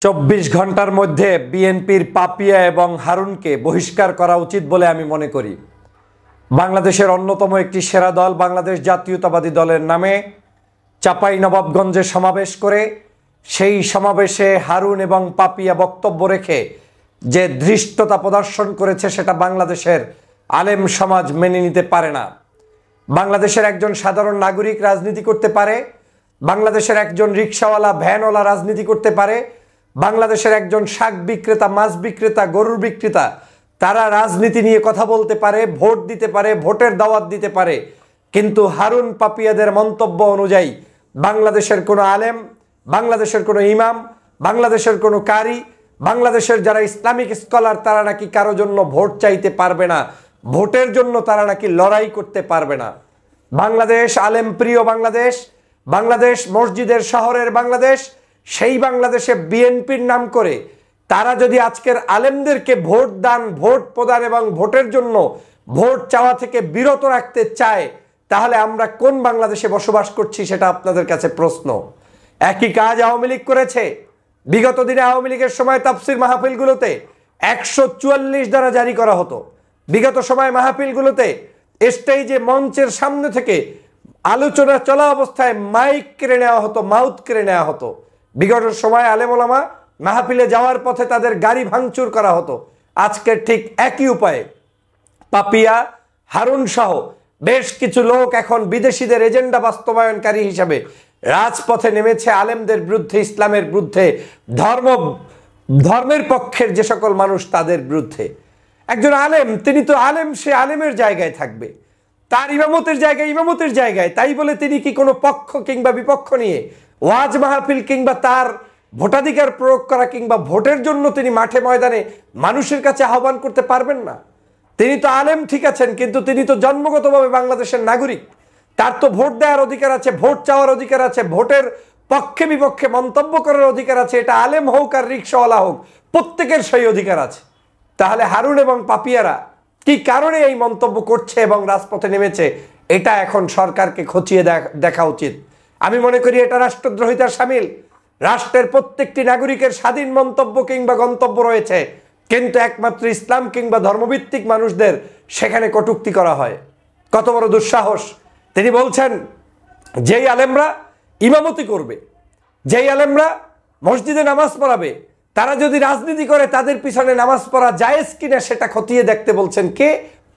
24 ঘন্টার মধ্যে বিএনপির পাপিয়া এবং হারুনকে বহিষ্কার করা উচিত বলে আমি মনে করি। বাংলাদেশের অন্যতম একটি সেরা দল বাংলাদেশ জাতীয়তাবাদী দলের নামে চাঁপাইনবাবগঞ্জে সমাবেশ করে সেই সমাবেশে হারুন এবং পাপিয়া বক্তব্য রেখে যে ধৃষ্টতা প্রদর্শন করেছে সেটা বাংলাদেশের আলেম সমাজ মেনে নিতে পারে না। বাংলাদেশের একজন সাধারণ নাগরিক রাজনীতি করতে পারে, বাংলাদেশের একজন রিকশাওয়ালা ভ্যানওয়ালা রাজনীতি করতে পারে, বাংলাদেশের একজন শাক বিক্রেতা, মাছ বিক্রেতা, গরুর বিক্রেতা তারা রাজনীতি নিয়ে কথা বলতে পারে, ভোট দিতে পারে, ভোটের দাওয়াত দিতে পারে। কিন্তু হারুন পাপিয়াদের মন্তব্য অনুযায়ী বাংলাদেশের কোনো আলেম, বাংলাদেশের কোনো ইমাম, বাংলাদেশের কোনো কারি, বাংলাদেশের যারা ইসলামিক স্কলার তারা নাকি কারো জন্য ভোট চাইতে পারবে না, ভোটের জন্য তারা নাকি লড়াই করতে পারবে না। বাংলাদেশ আলেম প্রিয় বাংলাদেশ, বাংলাদেশ মসজিদের শহরের বাংলাদেশ, সেই বাংলাদেশে বিএনপির নাম করে তারা যদি আজকের আলেমদেরকে ভোট দান, ভোট প্রদান এবং ভোটের জন্য ভোট চাওয়া থেকে বিরত রাখতে চায়, তাহলে আমরা কোন বাংলাদেশে বসবাস করছি সেটা আপনাদের কাছে প্রশ্ন। একই কাজ আওয়ামী লীগ করেছে। বিগত দিনে আওয়ামী লীগের সময় তাফসির মাহফিলগুলোতে 144 ধারা জারি করা হতো। বিগত সময় মাহফিলগুলোতে স্টেজে মঞ্চের সামনে থেকে আলোচনা চলা অবস্থায় মাইক কেড়ে নেওয়া হতো, মাউথ কেড়ে নেওয়া হতো। বিগত সময় আলেম ওলামা মাহফিলে যাওয়ার পথে তাদের গাড়ি ভাঙচুর করা হতো। আজকের ঠিক একই উপায়ে পাপিয়া, হারুন সহ বেশ কিছু লোক এখন বিদেশিদের এজেন্ডা বাস্তবায়নকারী হিসাবে রাজপথে নেমেছে আলেমদের বিরুদ্ধে, ইসলামের বিরুদ্ধে, ধর্মের পক্ষের যে সকল মানুষ তাদের বিরুদ্ধে। একজন আলেম, তিনি তো আলেম, সে আলেমের জায়গায় থাকবে, তার ইমামতের জায়গায় ইমামতের জায়গায়। তাই বলে তিনি কি কোনো পক্ষ কিংবা বিপক্ষ নিয়ে ওয়াজ মাহফিল কিংবা তার ভোটাধিকার প্রয়োগ করা কিংবা ভোটের জন্য তিনি মাঠে ময়দানে মানুষের কাছে আহ্বান করতে পারবেন না? তিনি তো আলেম ঠিক আছেন, কিন্তু তিনি তো জন্মগতভাবে বাংলাদেশের নাগরিক। তার তো ভোট দেওয়ার অধিকার আছে, ভোট চাওয়ার অধিকার আছে, ভোটের পক্ষে বিপক্ষে মন্তব্য করার অধিকার আছে। এটা আলেম হোক আর রিকশাওয়ালা হোক, প্রত্যেকের সেই অধিকার আছে। তাহলে হারুন এবং পাপিয়ারা কি কারণে এই মন্তব্য করছে এবং রাজপথে নেমেছে, এটা এখন সরকারকে খতিয়ে দেখা উচিত। আমি মনে করি এটা রাষ্ট্রদ্রোহিতার শামিল। রাষ্ট্রের প্রত্যেকটি নাগরিকের স্বাধীন মন্তব্য কিংবা গন্তব্য রয়েছে, কিন্তু একমাত্র ইসলাম কিংবা ধর্মভিত্তিক মানুষদের সেখানে কটূক্তি করা হয়। কত বড় দুঃসাহস! তিনি বলছেন যেই আলেমরা ইমামতি করবে, যেই আলেমরা মসজিদে নামাজ পড়াবে, তারা যদি রাজনীতি করে তাদের পিছনে নামাজ পড়া জায়েজ কিনা সেটা খতিয়ে দেখতে বলছেন কে?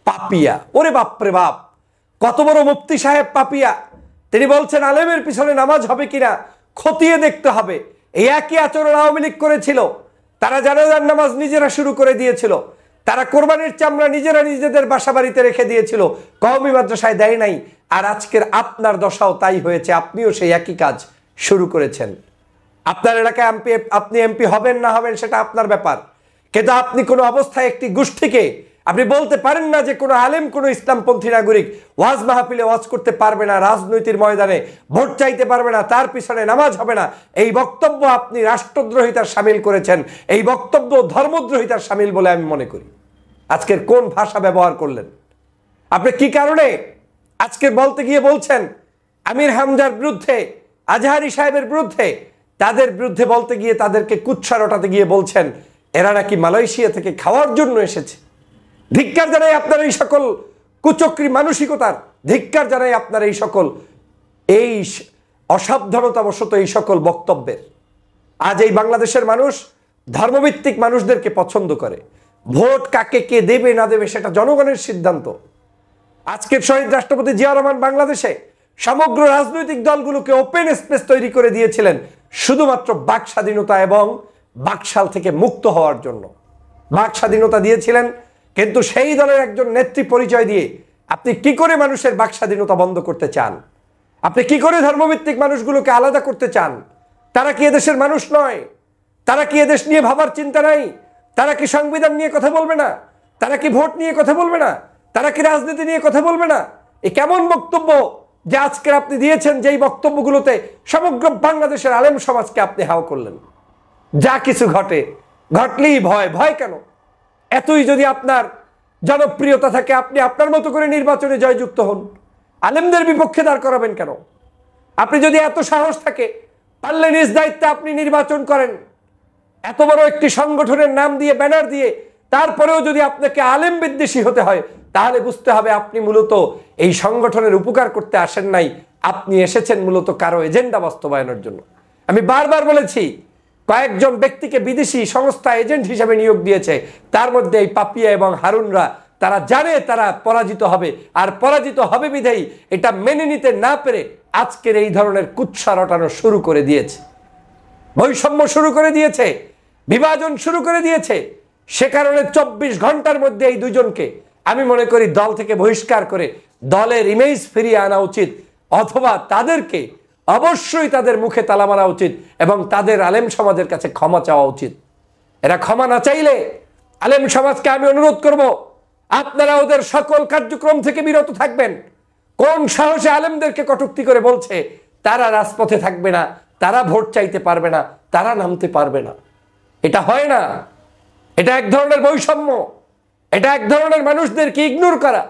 পাপিয়া। ওরে বাপরে বাপ, কত বড় মুফতি সাহেব পাপিয়া! তিনি বলছেন আলেমের পিছনে নামাজ হবে কিনা খতিয়ে দেখতে হবে। এই একই আচরণ আওয়ামী লীগ করেছিল। তারা জানাজার নামাজ নিজেরা শুরু করে দিয়েছিল, তারা কোরবানির চামড়া নিজেরা নিজেদের বাসা বাড়িতে রেখে দিয়েছিল, কওমি মাদ্রাসায় দেয় নাই। আর আজকের আপনার দশাও তাই হয়েছে, আপনিও সেই একই কাজ শুরু করেছেন। আপনার এলাকায় আপনি এমপি হবেন না হবেন সেটা আপনার ব্যাপার, কিন্তু আপনি কোনো অবস্থায় একটি গোষ্ঠীকে আপনি বলতে পারেন না যে কোনো আলেম, কোনো ইসলামপন্থী নাগরিক ওয়াজ মাহফিলে ওয়াজ করতে পারবে না, রাজনৈতিক ময়দানে ভোট চাইতে পারবে না, তার পিছনে নামাজ হবে না। এই বক্তব্য আপনি রাষ্ট্রদ্রোহিতার শামিল করেছেন, এই বক্তব্য ধর্মদ্রোহিতার শামিল বলে আমি মনে করি। আজকের কোন ভাষা ব্যবহার করলেন আপনি? কি কারণে আজকে বলতে গিয়ে বলছেন আমির হামজার বিরুদ্ধে, আজহারি সাহেবের বিরুদ্ধে, তাদের বিরুদ্ধে বলতে গিয়ে তাদেরকে কুৎসা রটাতে গিয়ে বলছেন এরা নাকি মালয়েশিয়া থেকে খাওয়ার জন্য এসেছে? ধিক্কার জানাই আপনার এই সকল কুচক্রী মানসিকতার, ধিক্কার জানাই আপনার এই সকল এই অসাবধানতাবশত এই সকল বক্তব্যের। আজ এই বাংলাদেশের মানুষ ধর্মভিত্তিক মানুষদেরকে পছন্দ করে। ভোট কাকে কে দেবে না দেবে সেটা জনগণের সিদ্ধান্ত। আজকের শহীদ রাষ্ট্রপতি জিয়া রহমান বাংলাদেশে সমগ্র রাজনৈতিক দলগুলোকে ওপেন স্পেস তৈরি করে দিয়েছিলেন শুধুমাত্র বাক স্বাধীনতা এবং বাকশাল থেকে মুক্ত হওয়ার জন্য। বাক স্বাধীনতা দিয়েছিলেন, কিন্তু সেই দলের একজন নেত্রী পরিচয় দিয়ে আপনি কি করে মানুষের বাক স্বাধীনতা বন্ধ করতে চান? আপনি কি করে ধর্মভিত্তিক মানুষগুলোকে আলাদা করতে চান? তারা কি এদেশের মানুষ নয়? তারা কি এদেশ নিয়ে ভাবার চিন্তা নাই? তারা কি সংবিধান নিয়ে কথা বলবে না? তারা কি ভোট নিয়ে কথা বলবে না? তারা কি রাজনীতি নিয়ে কথা বলবে না? এ কেমন বক্তব্য যে আজকে আপনি দিয়েছেন, যেই বক্তব্যগুলোতে সমগ্র বাংলাদেশের আলেম সমাজকে আপনি হাও করলেন। যা কিছু ঘটলেই ভয়। ভয় কেন? এতই যদি আপনার জনপ্রিয়তা থাকে, আপনি আপনার মতো করে নির্বাচনে জয়যুক্ত হন। আলেমদের বিপক্ষে দাঁড় করাবেন কেন? আপনি যদি এত সাহস থাকে, পারলে নিজ দায়িত্বে আপনি নির্বাচন করেন। এত বড় একটি সংগঠনের নাম দিয়ে ব্যানার দিয়ে তারপরেও যদি আপনাকে আলেম বিদ্বেষী হতে হয়, তাহলে বুঝতে হবে আপনি মূলত এই সংগঠনের উপকার করতে আসেন নাই, আপনি এসেছেন মূলত কারো এজেন্ডা বাস্তবায়নের জন্য। আমি বারবার বলেছি, কয়েকজন ব্যক্তিকে বিদেশি সংস্থা এজেন্ট হিসেবে নিয়োগ দিয়েছে, তার মধ্যে এই পাপিয়া এবং হারুনরা, তারা জানে তারা পরাজিত হবে, আর পরাজিত হবে বিধেই এটা মেনে নিতে না পেরে আজকের এই ধরনের কুৎসা রটানো শুরু করে দিয়েছে, বৈষম্য শুরু করে দিয়েছে, বিভাজন শুরু করে দিয়েছে। সে কারণে 24 ঘন্টার মধ্যে এই দুজনকে আমি মনে করি দল থেকে বহিষ্কার করে দলের ইমেজ ফিরিয়ে আনা উচিত, অথবা তাদেরকে অবশ্যই তাদের মুখে তালা মারা উচিত এবং তাদের আলেম সমাজের কাছে ক্ষমা চাওয়া উচিত। এরা ক্ষমা না চাইলে আলেম সমাজকে আমি অনুরোধ করব, আপনারা ওদের সকল কার্যক্রম থেকে বিরত থাকবেন। কোন সাহসে আলেমদেরকে কটূক্তি করে বলছে তারা রাজপথে থাকবে না, তারা ভোট চাইতে পারবে না, তারা নামতে পারবে না? এটা হয় না। এটা এক ধরনের বৈষম্য, এটা এক ধরনের মানুষদেরকে ইগনোর করা।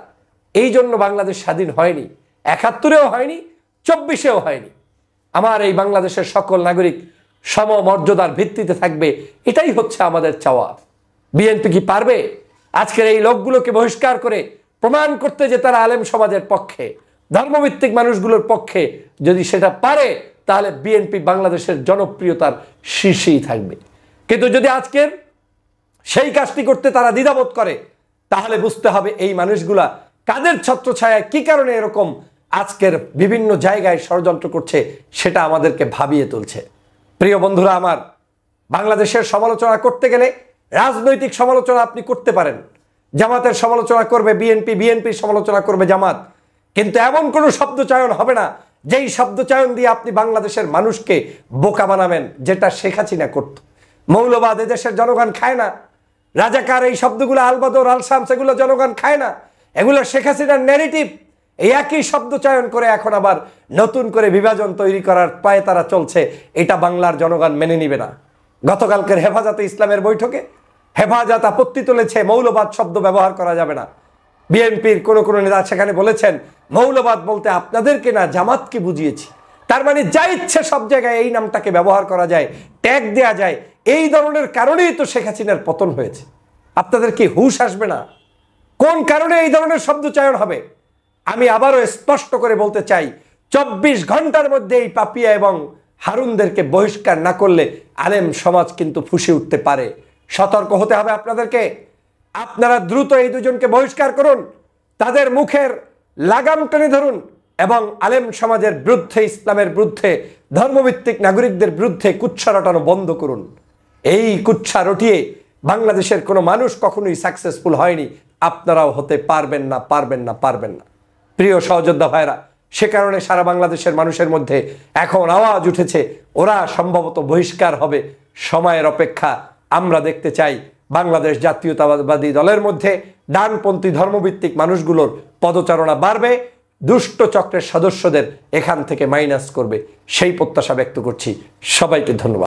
এই জন্য বাংলাদেশ স্বাধীন হয়নি, ৭১-এও হয়নি, ২৪-এও হয়নি। আমার এই বাংলাদেশের সকল নাগরিক সমমর্যাদার ভিত্তিতে থাকবে, এটাই হচ্ছে আমাদের চাওয়া। বিএনপি কি পারবে আজকের এই লোকগুলোকে বহিষ্কার করে প্রমাণ করতে যে তারা আলেম সমাজের পক্ষে, ধর্মভিত্তিক মানুষগুলোর পক্ষে? যদি সেটা পারে তাহলে বিএনপি বাংলাদেশের জনপ্রিয়তার শীর্ষেই থাকবে। কিন্তু যদি আজকের সেই কাজটি করতে তারা দ্বিধাবোধ করে, তাহলে বুঝতে হবে এই মানুষগুলা কাদের ছত্রছায়ায় কি কারণে এরকম আজকের বিভিন্ন জায়গায় ষড়যন্ত্র করছে, সেটা আমাদেরকে ভাবিয়ে তুলছে। প্রিয় বন্ধুরা আমার, বাংলাদেশের সমালোচনা করতে গেলে রাজনৈতিক সমালোচনা আপনি করতে পারেন। জামাতের সমালোচনা করবে বিএনপি, বিএনপির সমালোচনা করবে জামাত, কিন্তু এমন কোনো শব্দচয়ন হবে না যেই শব্দচয়ন দিয়ে আপনি বাংলাদেশের মানুষকে বোকা বানাবেন, যেটা শেখ হাসিনা করত। মৌলবাদ এদেশের জনগণ খায় না, রাজাকার এই শব্দগুলো, আলবদর, আল শামস, এগুলো জনগণ খায় না, এগুলো শেখ হাসিনার ন্যারেটিভ। এই একই শব্দ চয়ন করে এখন আবার নতুন করে বিভাজন তৈরি করার পায়ে তারা চলছে, এটা বাংলার জনগণ মেনে নিবে না। গতকালকের হেফাজতে ইসলামের বৈঠকে হেফাজত আপত্তি তুলেছে, মৌলবাদ শব্দ ব্যবহার করা যাবে না। বিএনপির কোন কোন নেতা সেখানে বলেছেন, মৌলবাদ বলতে আপনাদেরকে না জামাতকে বুঝিয়েছি। তার মানে যা ইচ্ছে সব জায়গায় এই নামটাকে ব্যবহার করা যায়, ট্যাগ দেয়া যায়। এই ধরনের কারণেই তো শেখ হাসিনার পতন হয়েছে। আপনাদের কি হুঁশ আসবে না? কোন কারণে এই ধরনের শব্দ চয়ন হবে? আমি আবারও স্পষ্ট করে বলতে চাই, 24 ঘন্টার মধ্যে এই পাপিয়া এবং হারুনদেরকে বহিষ্কার না করলে আলেম সমাজ কিন্তু ফুঁসে উঠতে পারে। সতর্ক হতে হবে আপনাদেরকে। আপনারা দ্রুত এই দুজনকে বহিষ্কার করুন, তাদের মুখের লাগাম টেনে ধরুন এবং আলেম সমাজের বিরুদ্ধে, ইসলামের বিরুদ্ধে, ধর্মভিত্তিক নাগরিকদের বিরুদ্ধে কুৎসা রটানো বন্ধ করুন। এই কুৎসা রটিয়ে বাংলাদেশের কোনো মানুষ কখনোই সাকসেসফুল হয়নি, আপনারাও হতে পারবেন না, পারবেন না, পারবেন না। প্রিয় সহযোদ্ধা ভাইরা, সে কারণে সারা বাংলাদেশের মানুষের মধ্যে এখন আওয়াজ উঠেছে, ওরা সম্ভবত বহিষ্কার হবে। সময়ের অপেক্ষা। আমরা দেখতে চাই বাংলাদেশ জাতীয়তাবাদী দলের মধ্যে ডানপন্থী ধর্মভিত্তিক মানুষগুলোর পদচারণা বাড়বে, দুষ্ট চক্রের সদস্যদের এখান থেকে মাইনাস করবে, সেই প্রত্যাশা ব্যক্ত করছি। সবাইকে ধন্যবাদ।